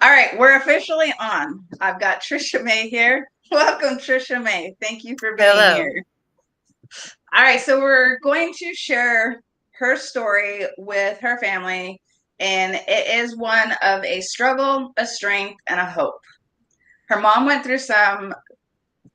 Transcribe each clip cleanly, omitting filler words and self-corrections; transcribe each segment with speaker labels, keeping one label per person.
Speaker 1: All right, we're officially on. I've got Tricia May here. Welcome, Tricia May. Thank you for being
Speaker 2: Hello.
Speaker 1: here. All right, so we're going to share her story with her family, and it is one of a struggle, a strength, and a hope. Her mom went through some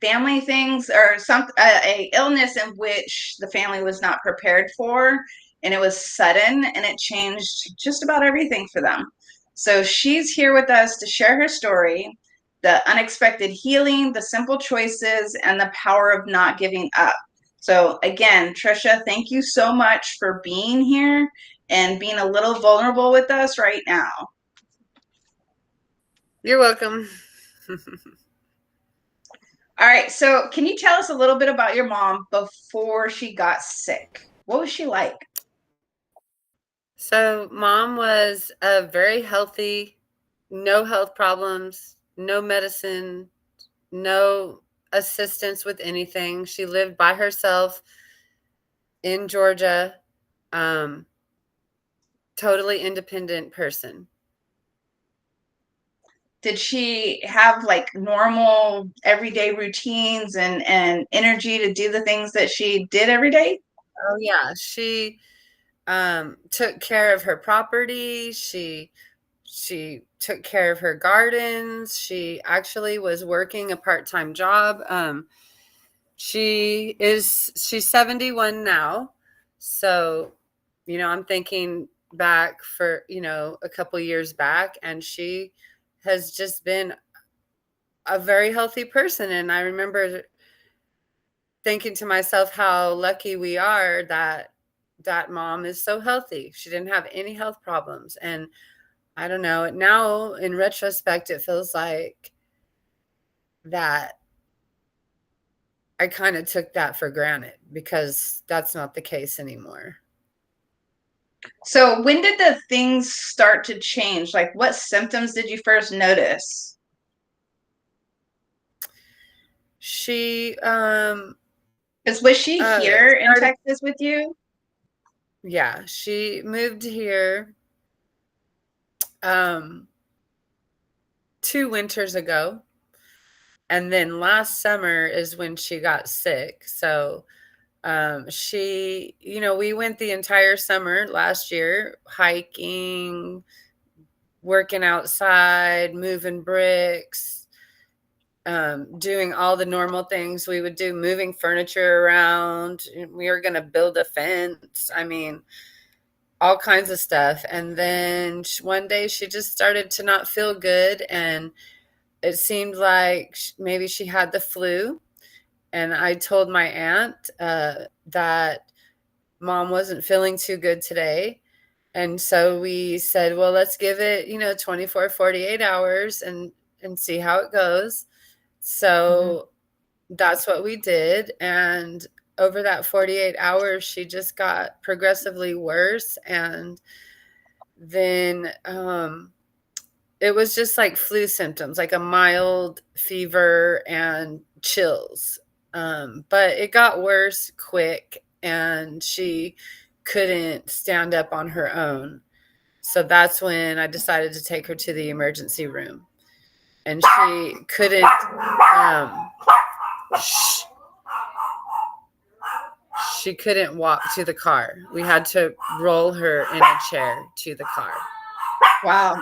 Speaker 1: family things or a illness in which the family was not prepared for, and it was sudden, and it changed just about everything for them. So she's here with us to share her story, the unexpected healing, the simple choices, and the power of not giving up. So again, Tricia, thank you so much for being here and being a little vulnerable with us right now.
Speaker 2: You're welcome.
Speaker 1: All right, so can you tell us a little bit about your mom before she got sick? What was she like?
Speaker 2: So, mom was a very healthy, no health problems, no medicine, no assistance with anything. She lived by herself in Georgia. Um, Totally independent person.
Speaker 1: Did she have like normal everyday routines and energy to do the things that she did every day?
Speaker 2: Oh yeah, she took care of her property. She took care of her gardens. She actually was working a part-time job. She's 71 now. So, I'm thinking back for, a couple years back, and she has just been a very healthy person. And I remember thinking to myself how lucky we are that mom is so healthy. She didn't have any health problems. And I don't know, now in retrospect, it feels like that I kind of took that for granted because that's not the case anymore.
Speaker 1: So when did the things start to change? Like what symptoms did you first notice?
Speaker 2: She
Speaker 1: Because was she here in
Speaker 2: started,
Speaker 1: Texas with you?
Speaker 2: yeah, she moved here um 2 winters ago, and then last summer is when she got sick. So we went the entire summer last year hiking, working outside, moving bricks, doing all the normal things we would do, moving furniture around. We were going to build a fence. I mean, all kinds of stuff. And then one day she just started to not feel good. And it seemed like maybe she had the flu. And I told my aunt that mom wasn't feeling too good today. And so we said, well, let's give it, 24, 48 hours and see how it goes.
Speaker 1: Mhm.
Speaker 2: So that's what we did. And over that 48 hours, she just got progressively worse. And then it was just like flu symptoms, like a mild fever and chills. But it got worse quick, and she couldn't stand up on her own. So that's when I decided to take her to the emergency room. And um, she couldn't walk to the car. We had to roll her in a chair to the car.
Speaker 1: Wow.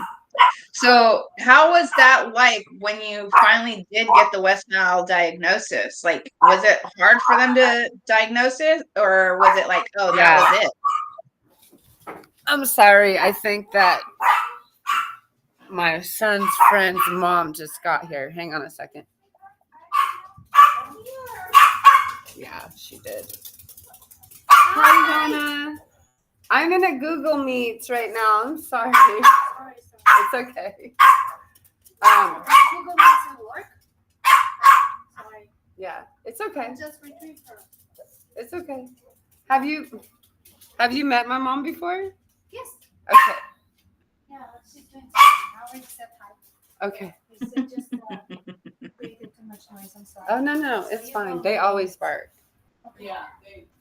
Speaker 1: So how was that like when you finally did get the West Nile diagnosis? Like, was it hard for them to diagnose it, or was it like, oh, that was
Speaker 2: Yeah.
Speaker 1: it?
Speaker 2: I'm sorry. I think that my son's friend's mom just got here. Hang on a second. Yeah, she did. Hi, Hannah. I'm in a Google Meet right now. I'm sorry. It's okay. Um,
Speaker 3: Google Meets at work? Sorry.
Speaker 2: yeah, it's okay.
Speaker 3: Just retrieved her.
Speaker 2: It's okay. Have you met my mom before?
Speaker 3: Yes.
Speaker 2: Okay.
Speaker 3: Yeah, she's doing something. I already said hi.
Speaker 2: Okay.
Speaker 3: You said just created too much noise. I'm sorry.
Speaker 2: Oh no, it's fine. They always bark.
Speaker 3: Okay. Yeah.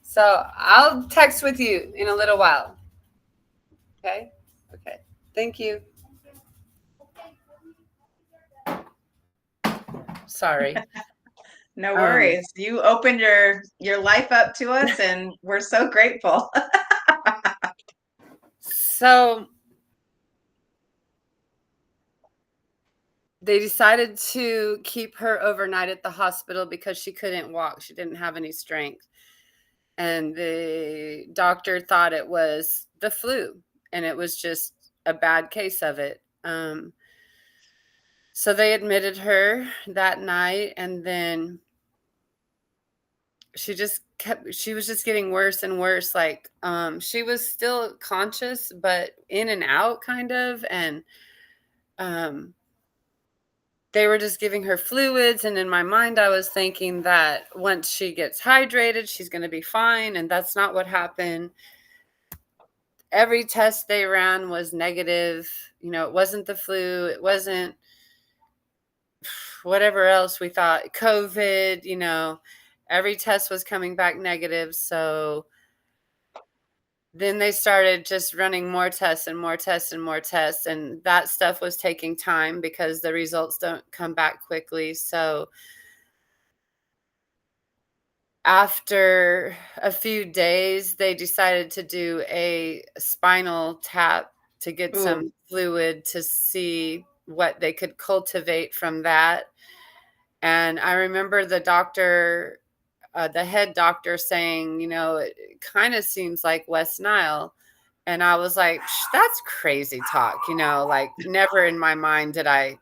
Speaker 2: So I'll text with you in a little while. Okay. Okay. Thank you.
Speaker 3: Okay.
Speaker 2: Sorry.
Speaker 1: No
Speaker 2: Um,
Speaker 1: worries. You opened your life up to us, and we're so grateful.
Speaker 2: so they decided to keep her overnight at the hospital because she couldn't walk. She didn't have any strength. And the doctor thought it was the flu, and it was just a bad case of it. So they admitted her that night, and then she was just getting worse and worse. Like, she was still conscious, but in and out kind of. And um, they were just giving her fluids. And in my mind, I was thinking that once she gets hydrated, she's going to be fine. And that's not what happened. Every test they ran was negative. It wasn't the flu. It wasn't whatever else we thought, COVID. Every test was coming back negative. So then they started just running more tests and more tests and more tests. And that stuff was taking time because the results don't come back quickly. So after a few days, they decided to do a spinal tap to get
Speaker 1: Ooh,
Speaker 2: some fluid to see what they could cultivate from that. And I remember the head doctor saying, it kind of seems like West Nile. And I was like, that's crazy talk, like never in my mind did I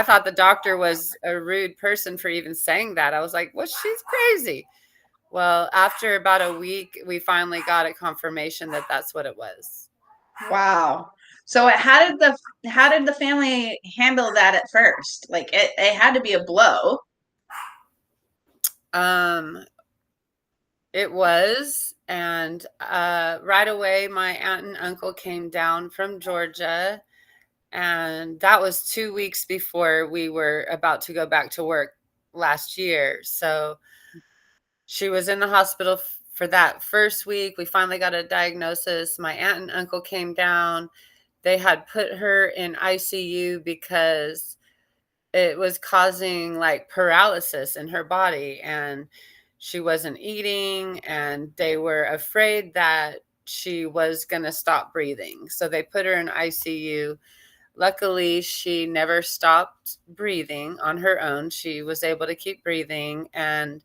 Speaker 2: thought the doctor was a rude person for even saying that. I was like, well, she's crazy. Well, after about a week, we finally got a confirmation that that's what it was.
Speaker 1: wow. So how did the family handle that at first? Like it had to be a blow.
Speaker 2: Um, it was. And right away, my aunt and uncle came down from Georgia. And that was 2 weeks before we were about to go back to work last year. So she was in the hospital for that first week. We finally got a diagnosis. My aunt and uncle came down. They had put her in ICU because it was causing like paralysis in her body, and she wasn't eating, and they were afraid that she was going to stop breathing. So they put her in ICU. Luckily, she never stopped breathing on her own. She was able to keep breathing. And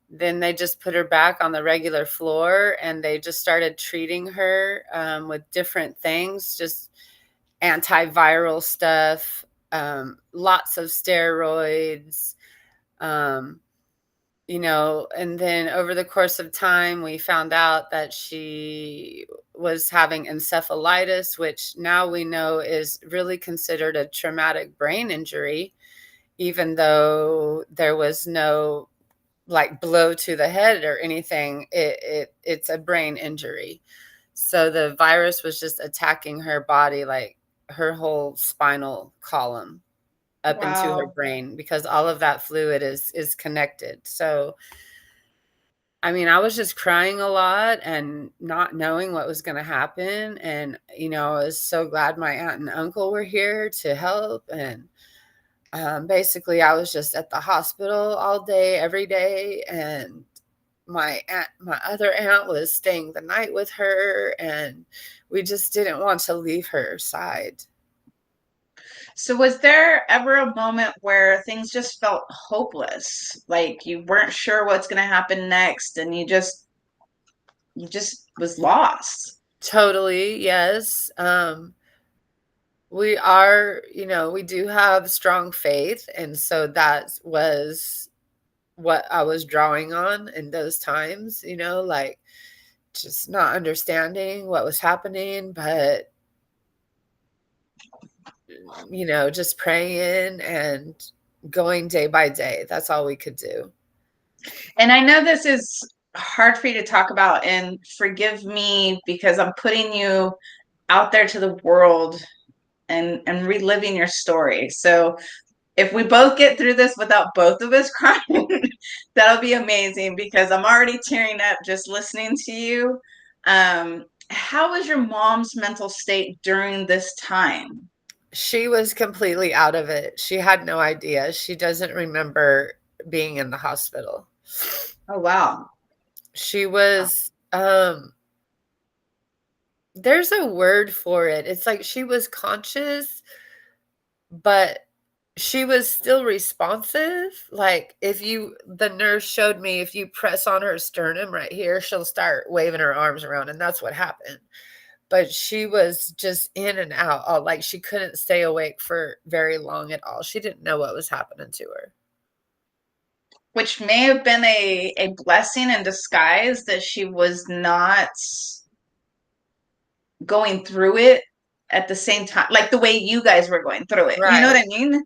Speaker 2: then they just put her back on the regular floor, and they just started treating her with different things, just antiviral stuff, lots of steroids, um, and then over the course of time, we found out that she was having encephalitis, which now we know is really considered a traumatic brain injury, even though there was no like blow to the head or anything. It's a brain injury. So the virus was just attacking her body, like her whole spinal column up into her
Speaker 1: Wow.
Speaker 2: brain, because all of that fluid is connected. So I mean, I was just crying a lot and not knowing what was going to happen. And I was so glad my aunt and uncle were here to help. And basically, I was just at the hospital all day, every day. And my other aunt was staying the night with her, and we just didn't want to leave her side.
Speaker 1: So was there ever a moment where things just felt hopeless? Like you weren't sure what's going to happen next, and you just was lost.
Speaker 2: Totally, yes. We do have strong faith, and so that was what I was drawing on in those times, like just not understanding what was happening, but just praying and going day by day. That's all we could do.
Speaker 1: And I know this is hard for you to talk about, and forgive me because I'm putting you out there to the world and reliving your story. So if we both get through this without both of us crying, that'll be amazing because I'm already tearing up just listening to you. How was your mom's mental state during this time?
Speaker 2: She was completely out of it. She had no idea. She doesn't remember being in the hospital.
Speaker 1: Oh, wow.
Speaker 2: She was there's a word for it. It's like she was conscious, but she was still responsive. Like if you the nurse showed me if you press on her sternum right here, she'll start waving her arms around, and that's what happened. But she was just in and out. Like she couldn't stay awake for very long at all. She didn't know what was happening to her.
Speaker 1: Which may have been a blessing in disguise that she was not going through it at the same time, like the way you guys were going through it. You know what
Speaker 2: Right.
Speaker 1: I mean?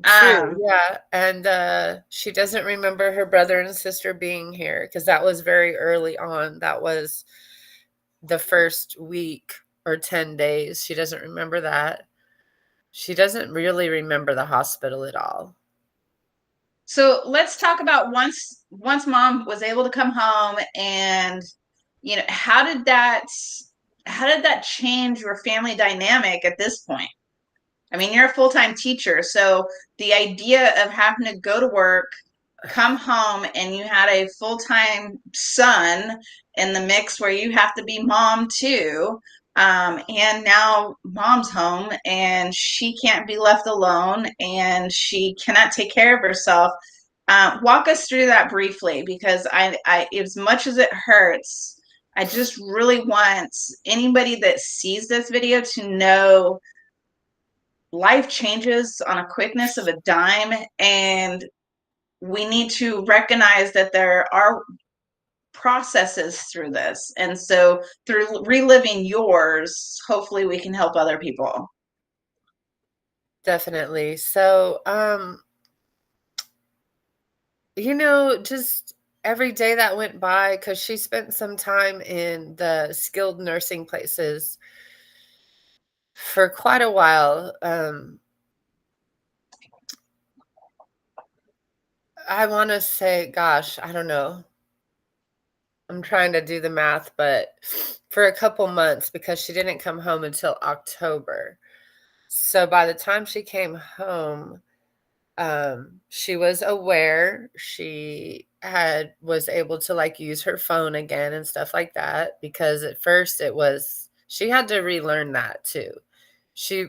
Speaker 2: True. Yeah. And she doesn't remember her brother and sister being here because that was very early on. That was the first week or 10 days. She doesn't remember that. She doesn't really remember the hospital at all.
Speaker 1: So let's talk about once mom was able to come home, and how did that change your family dynamic at this point? I mean, you're a full-time teacher, so the idea of having to go to work, come home, and you had a full-time son in the mix where you have to be mom too. And now mom's home and she can't be left alone and she cannot take care of herself. Walk us through that briefly, because as much as it hurts, I just really want anybody that sees this video to know life changes on a quickness of a dime, and we need to recognize that there are processes through this. And so through reliving yours, hopefully we can help other people.
Speaker 2: Definitely. So, just every day that went by, because she spent some time in the skilled nursing places for quite a while. I want to say, gosh, I don't know. I'm trying to do the math, but for a couple months because she didn't come home until October. So by the time she came home, she was aware. She was able to like use her phone again and stuff like that, because at first she had to relearn that too.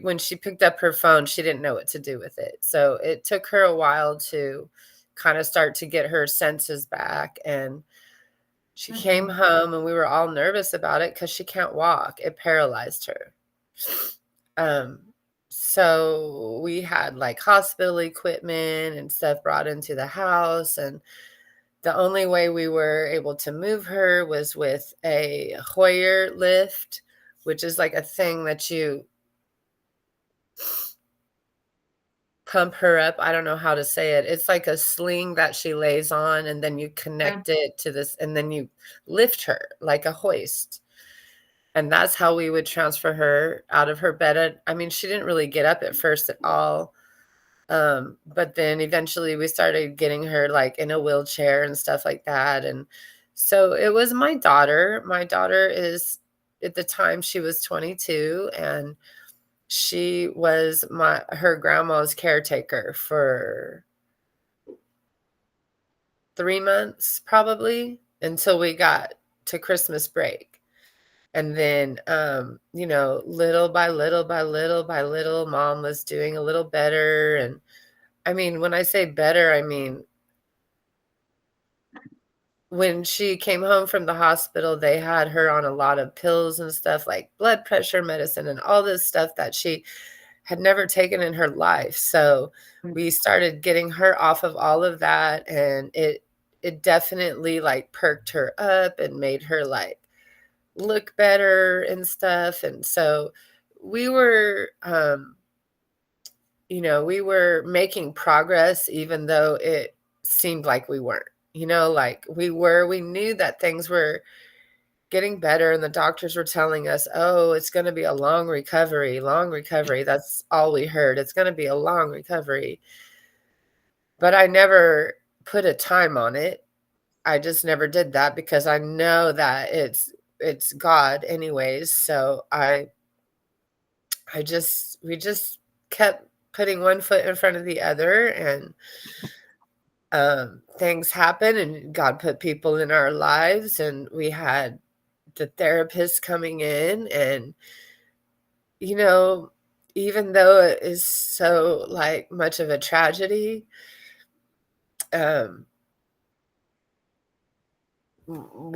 Speaker 2: When she picked up her phone, she didn't know what to do with it. So it took her a while to kind of start to get her senses back. And she came home and we were all nervous about it because she can't walk. It paralyzed her. Um, so we had like hospital equipment and stuff brought into the house. And the only way we were able to move her was with a Hoyer lift, which is like a thing that you pump her up. I don't know how to say it. It's like a sling that she lays on, and then you connect it to this, and then you lift her like a hoist. And that's how we would transfer her out of her bed. I mean, she didn't really get up at first at all. But then eventually we started getting her like in a wheelchair and stuff like that. And so it was my daughter. My daughter is, at the time, she was 22, and she was her grandma's caretaker for 3 months, probably, until we got to Christmas break. And then, little by little by little by little, mom was doing a little better. And I mean, when I say better, I mean, when she came home from the hospital, they had her on a lot of pills and stuff, like blood pressure medicine and all this stuff that she had never taken in her life. So we started getting her off of all of that, and it definitely like perked her up and made her like look better and stuff. And so we were we were making progress, even though it seemed like we weren't. Like we knew that things were getting better, and the doctors were telling us, oh, it's going to be a long recovery, long recovery. That's all we heard. It's going to be a long recovery. But I never put a time on it. I just never did that, because I know that it's God anyways. So we just kept putting one foot in front of the other, and things happen, and God put people in our lives, and we had the therapist coming in, and you know, even though it is so like much of a tragedy, um,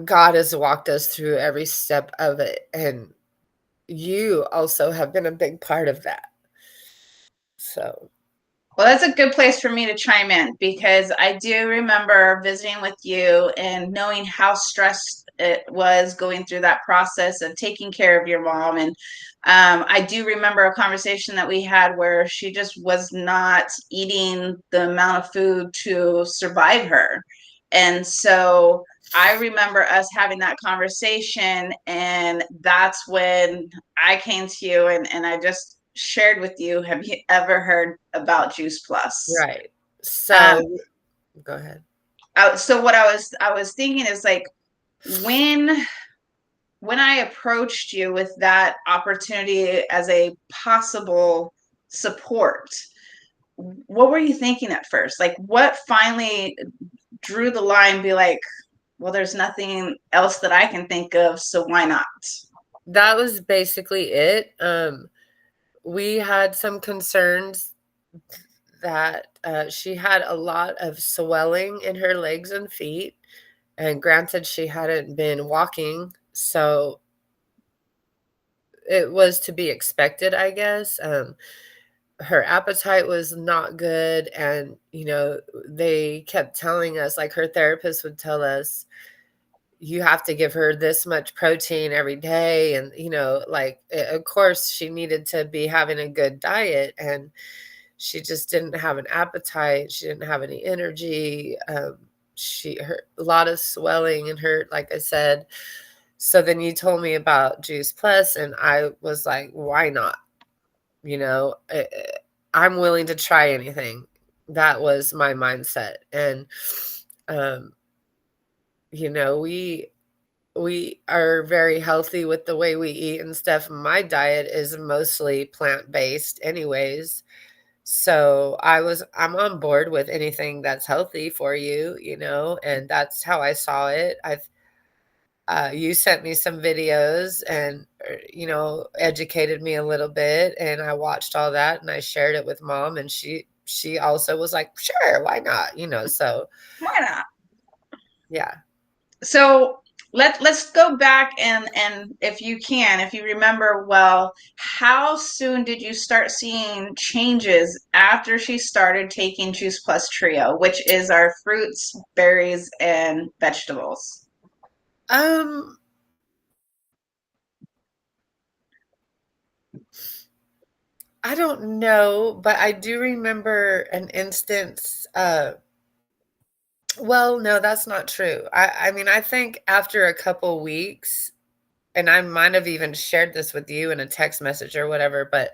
Speaker 2: God has walked us through every step of it, and you also have been a big part of that. So,
Speaker 1: Well, that's a good place for me to chime in because I do remember visiting with you and knowing how stressed it was going through that process of taking care of your mom. And I do remember a conversation that we had where she just was not eating the amount of food to survive her. And so I remember us having that conversation, and that's when I came to you and I just shared with you, have you ever heard about Juice Plus?
Speaker 2: right.
Speaker 1: Um,
Speaker 2: So, go ahead.
Speaker 1: so what I was thinking is like when I approached you with that opportunity as a possible support, what were you thinking at first? Like what finally drew the line, be like, well, there's nothing else that I can think of, so why not?
Speaker 2: That was basically it. We had some concerns that she had a lot of swelling in her legs and feet. And granted, she hadn't been walking, so it was to be expected, I guess. Her appetite was not good. And, they kept telling us, like her therapist would tell us, you have to give her this much protein every day. And, of course, she needed to be having a good diet. And she just didn't have an appetite. She didn't have any energy. A lot of swelling in her, like I said. So then you told me about Juice Plus, and I was like, why not? I'm willing to try anything. That was my mindset. And, um, we are very healthy with the way we eat and stuff. My diet is mostly plant-based anyways. So I'm on board with anything that's healthy for you, and that's how I saw it. You sent me some videos and, educated me a little bit, and I watched all that and I shared it with mom, and she also was like, sure, why not? So
Speaker 1: Why not?
Speaker 2: yeah.
Speaker 1: So let's go back and if you remember well, how soon did you start seeing changes after she started taking Juice Plus Trio, which is our fruits, berries, and vegetables?
Speaker 2: Um, I don't know, but I do remember an instance. Well, no, that's not true. I mean, I think after a couple weeks, and I might have even shared this with you in a text message or whatever, but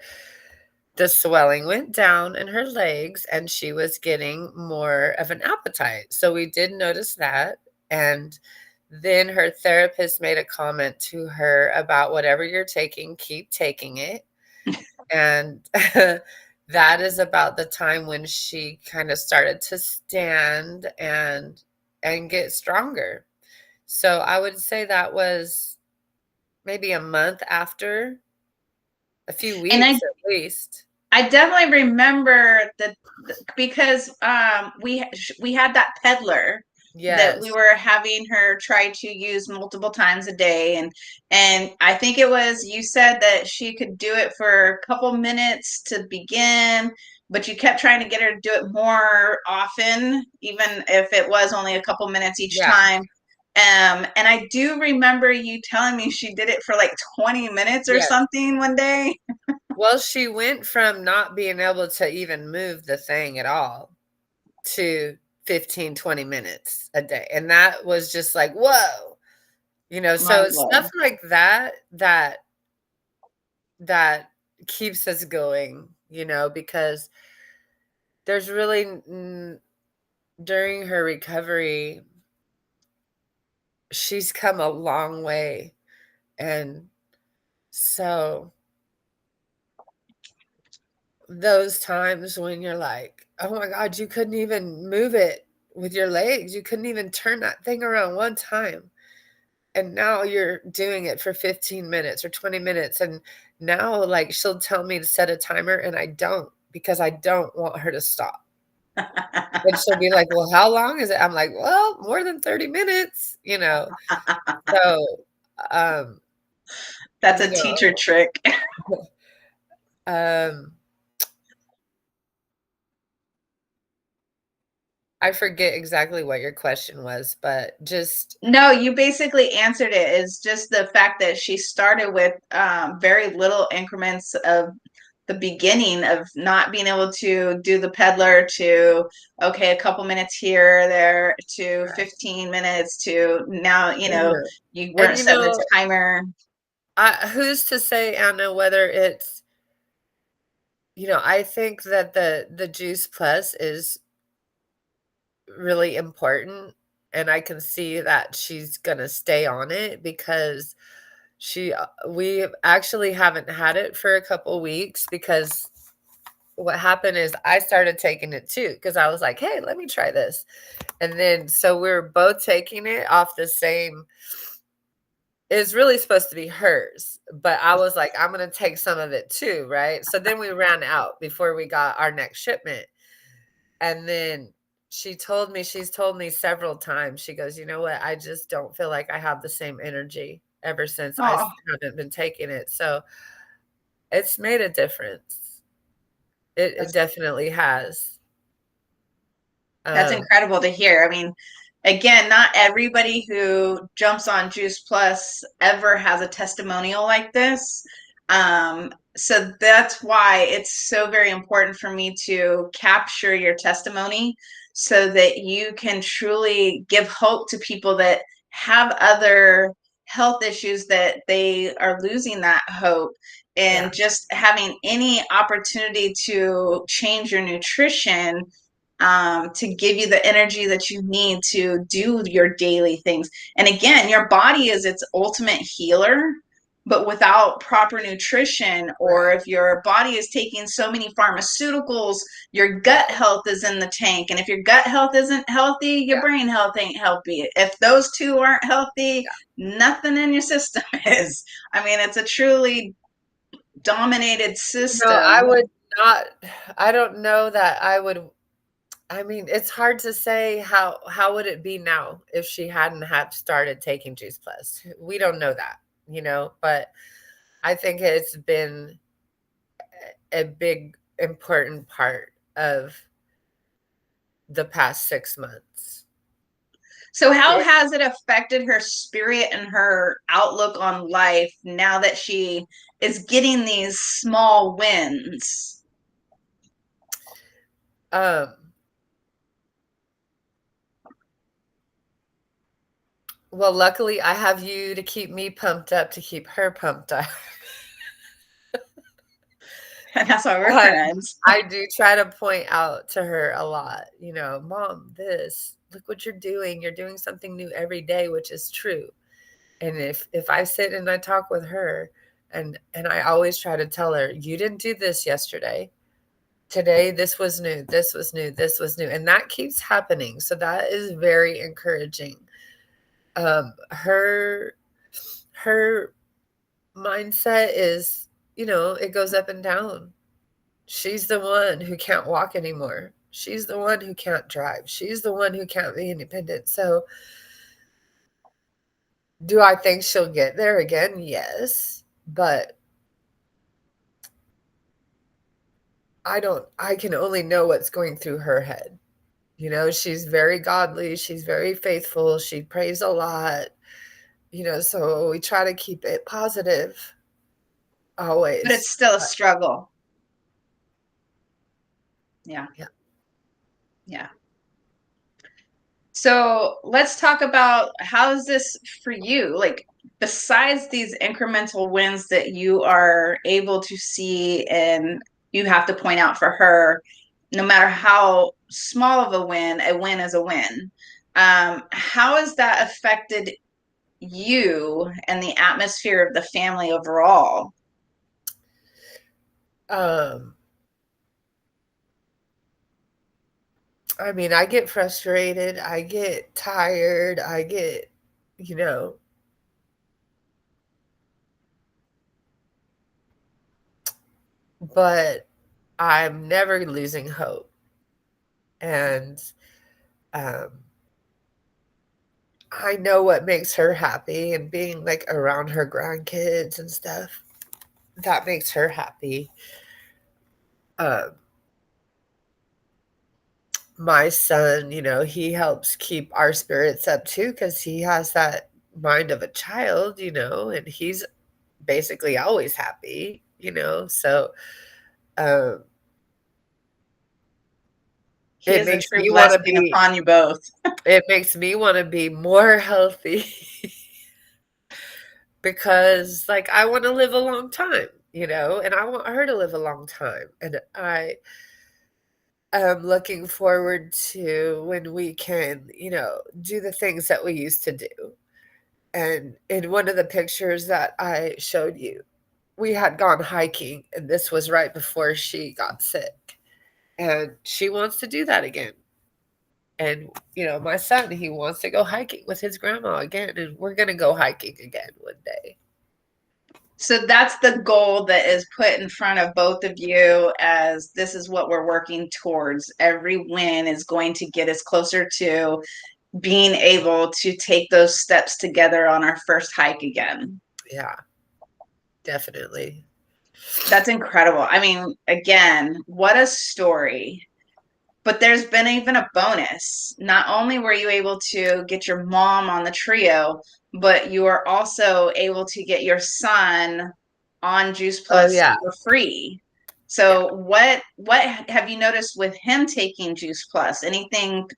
Speaker 2: the swelling went down in her legs and she was getting more of an appetite. So we did notice that. And then her therapist made a comment to her about whatever you're taking, keep taking it. And that is about the time when she kind of started to stand and get stronger. So I would say that was maybe a month after, a few
Speaker 1: And I
Speaker 2: weeks at least.
Speaker 1: I definitely remember that because we had that peddler that we
Speaker 2: Yes.
Speaker 1: were having her try to use multiple times a day, and I think it was you said that she could do it for a couple minutes to begin, but you kept trying to get her to do it more often, even if it was only a couple minutes each
Speaker 2: Yeah.
Speaker 1: time. And I do remember you telling me she did it for like 20 minutes or
Speaker 2: Yes.
Speaker 1: something one day.
Speaker 2: Well, she went from not being able to even move the thing at all to 15, 20 minutes a day. And that was just like, whoa. So
Speaker 1: Mind
Speaker 2: it's stuff
Speaker 1: blowing.
Speaker 2: like that keeps us going, because there's really during her recovery, she's come a long way. And so those times when you're like, oh my God, you couldn't even move it with your legs. You couldn't even turn that thing around one time. And now you're doing it for 15 minutes or 20 minutes. And now, like, she'll tell me to set a timer, and I don't because I don't want her to stop. And she'll be like, well, how long is it? I'm like, well, more than 30 minutes, you know. So, um,
Speaker 1: That's
Speaker 2: you
Speaker 1: a teacher trick.
Speaker 2: know, um, I forget exactly what your question was, but just
Speaker 1: No, you basically answered it. Is just the fact that she started with very little increments of the beginning of not being able to do the peddler to, okay, a couple minutes here, there, to
Speaker 2: right.
Speaker 1: 15 minutes to now,
Speaker 2: Yeah.
Speaker 1: you
Speaker 2: And
Speaker 1: weren't setting the timer.
Speaker 2: who's to say, Anna, whether it's, I think that the Juice Plus is really important, and I can see that she's gonna stay on it because we actually haven't had it for a couple weeks because what happened is I started taking it too because I was like, hey, let me try this. And then so we were both taking it off the same. It's really supposed to be hers, but I was like, I'm gonna take some of it too, right? So then we ran out before we got our next shipment. And then she's told me several times, she goes, you know what? I just don't feel like I have the same energy ever since
Speaker 1: Oh,
Speaker 2: haven't been taking it. So it's made a difference. It
Speaker 1: that's
Speaker 2: definitely has.
Speaker 1: That's
Speaker 2: Um,
Speaker 1: incredible to hear. I mean, again, not everybody who jumps on Juice Plus ever has a testimonial like this. So that's why it's so very important for me to capture your testimony so that you can truly give hope to people that have other health issues that they are losing that hope.
Speaker 2: yeah,
Speaker 1: And just having any opportunity to change your nutrition to give you the energy that you need to do your daily things. And again, your body is its ultimate healer, but without proper nutrition, or
Speaker 2: right.
Speaker 1: if your body is taking so many pharmaceuticals, your gut
Speaker 2: Right.
Speaker 1: health is in the tank. And if your gut health isn't healthy, your
Speaker 2: Yeah.
Speaker 1: brain health ain't healthy. If those two aren't healthy,
Speaker 2: Yeah.
Speaker 1: nothing in your system is. I mean, it's a truly dominated
Speaker 2: I
Speaker 1: system.
Speaker 2: would not I don't know that I would I mean, it's hard to say how would it be now if she hadn't have started taking Juice Plus. We don't know that, but I think it's been a big important part of the past 6 months.
Speaker 1: So, how
Speaker 2: It,
Speaker 1: has it affected her spirit and her outlook on life now that she is getting these small wins?
Speaker 2: um well, luckily I have you to keep me pumped up to keep her pumped up.
Speaker 1: And that's why we're
Speaker 2: Um,
Speaker 1: friends.
Speaker 2: I do try to point out to her a lot, "Mom, this, look what you're doing. You're doing something new every day," which is true. And if I sit and I talk with her and I always try to tell her, "You didn't do this yesterday. Today this was new. This was new. This was new." And that keeps happening. So that is very encouraging. Her mindset is, it goes up and down. She's the one who can't walk anymore. She's the one who can't drive. She's the one who can't be independent. So, do I think she'll get there again? Yes. But I can only know what's going through her head. She's very godly. She's very faithful. She prays a lot, so we try to keep it positive
Speaker 1: But it's
Speaker 2: always.
Speaker 1: still a
Speaker 2: But
Speaker 1: struggle. Yeah.
Speaker 2: yeah.
Speaker 1: Yeah. So let's talk about how is this for you? Like, besides these incremental wins that you are able to see and you have to point out for her, no matter how small of a win is a win. How has that affected you and the atmosphere of the family overall?
Speaker 2: Um I mean, I get frustrated, I get tired, I get, you know, but I'm never losing hope. And um, I know what makes her happy, and being like around her grandkids and stuff, that makes her happy. Um, my son, he helps keep our spirits up too because he has that mind of a child, and he's basically always happy, so um,
Speaker 1: He
Speaker 2: it
Speaker 1: is a
Speaker 2: makes
Speaker 1: true
Speaker 2: me want to
Speaker 1: blessing
Speaker 2: be
Speaker 1: upon you both.
Speaker 2: it makes me want to be more healthy because like I want to live a long time, and I want her to live a long time, and I am looking forward to when we can, do the things that we used to do. And in one of the pictures that I showed you, we had gone hiking, and this was right before she got sick. And she wants to do that again. And, my son, he wants to go hiking with his grandma again, and we're going to go hiking again one day.
Speaker 1: So that's the goal that is put in front of both of you, as this is what we're working towards. Every win is going to get us closer to being able to take those steps together on our first hike again.
Speaker 2: Yeah, definitely.
Speaker 1: That's incredible. I mean, again, what a story. But there's been even a bonus. Not only were you able to get your mom on the trio, but you are also able to get your son on Juice
Speaker 2: Oh,
Speaker 1: Plus
Speaker 2: yeah.
Speaker 1: for free.
Speaker 2: Yeah.
Speaker 1: So what have you noticed with him taking Juice Plus? Anything,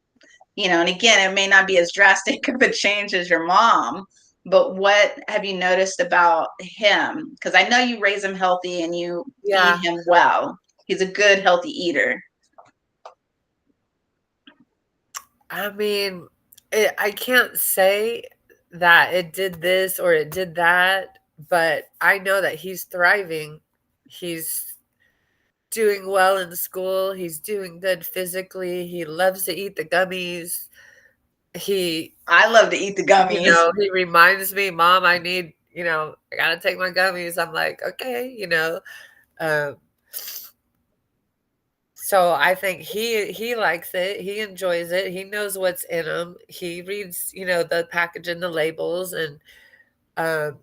Speaker 1: and again, it may not be as drastic of a change as your mom, but what have you noticed about him? Because I know you raise him healthy and you feed
Speaker 2: Yeah.
Speaker 1: him well. He's a good, healthy eater.
Speaker 2: I mean, I can't say that it did this or it did that, but I know that he's thriving. He's doing well in school. He's doing good physically. He loves to eat the gummies. He,
Speaker 1: I love to eat the gummies.
Speaker 2: he reminds me, Mom, I need, I got to take my gummies. I'm like, okay, um, so I think he likes it. He enjoys it. He knows what's in them. He reads, the package and the labels, and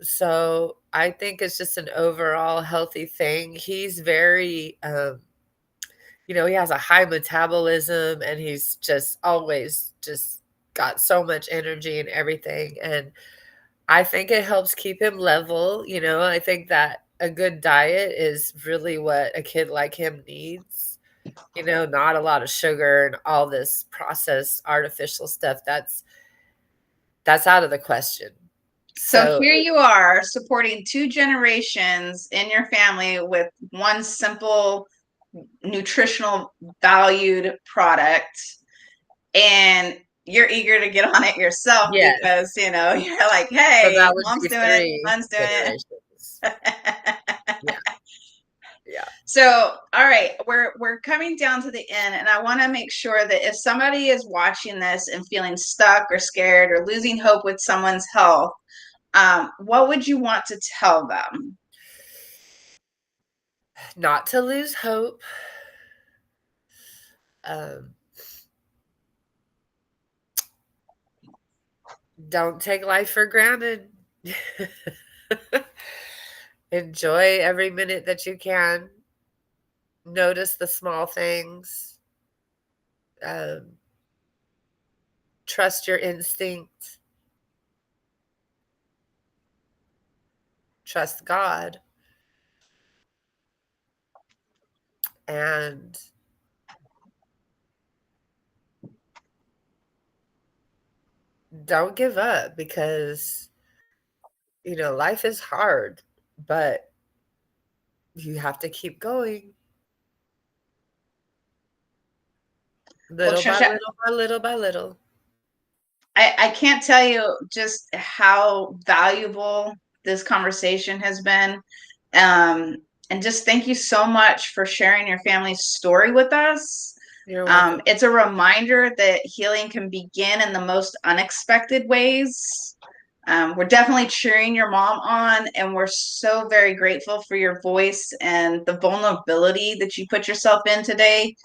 Speaker 2: so I think it's just an overall healthy thing. He's very, he has a high metabolism, and he's just always just got so much energy and everything. And I think it helps keep him level. I think that a good diet is really what a kid like him needs. Not a lot of sugar and all this processed artificial stuff. That's out of the question.
Speaker 1: So
Speaker 2: So
Speaker 1: here you are supporting two generations in your family with one simple nutritional valued product, and you're eager to get on it yourself
Speaker 2: yes,
Speaker 1: because you're like,
Speaker 2: so
Speaker 1: hey,
Speaker 2: that would
Speaker 1: mom's
Speaker 2: be
Speaker 1: doing it,
Speaker 2: 3
Speaker 1: son's doing
Speaker 2: generations.
Speaker 1: it.
Speaker 2: Yeah, yeah.
Speaker 1: So, all right, we're coming down to the end, and I want to make sure that if somebody is watching this and feeling stuck or scared or losing hope with someone's health, what would you want to tell them?
Speaker 2: Not to lose hope. Um, don't take life for granted. Enjoy every minute that you can. Notice the small things. Um, trust your instinct. Trust God. And don't give up because, life is hard, but you have to keep going
Speaker 1: Well,
Speaker 2: little by
Speaker 1: Tricia,
Speaker 2: little by little by little.
Speaker 1: I can't tell you just how valuable this conversation has been. And just thank you so much for sharing your family's story with us.
Speaker 2: You're welcome.
Speaker 1: It's a reminder that healing can begin in the most unexpected ways. We're definitely cheering your mom on, and we're so very grateful for your voice and the vulnerability that you put yourself in today.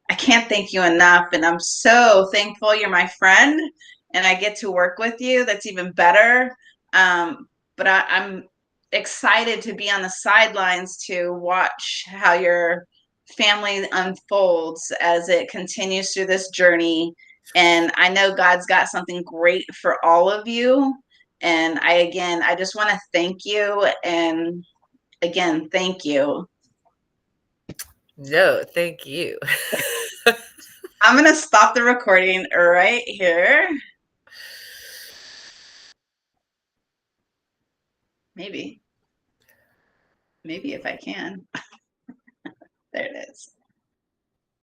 Speaker 1: I can't thank you enough, and I'm so thankful you're my friend and I get to work with you. That's even better. But I'm excited to be on the sidelines to watch how your family unfolds as it continues through this journey. And I know God's got something great for all of you. And I just want to thank you. And again, thank you.
Speaker 2: No, thank you.
Speaker 1: I'm going to stop the recording right here. Maybe if I can. There it is.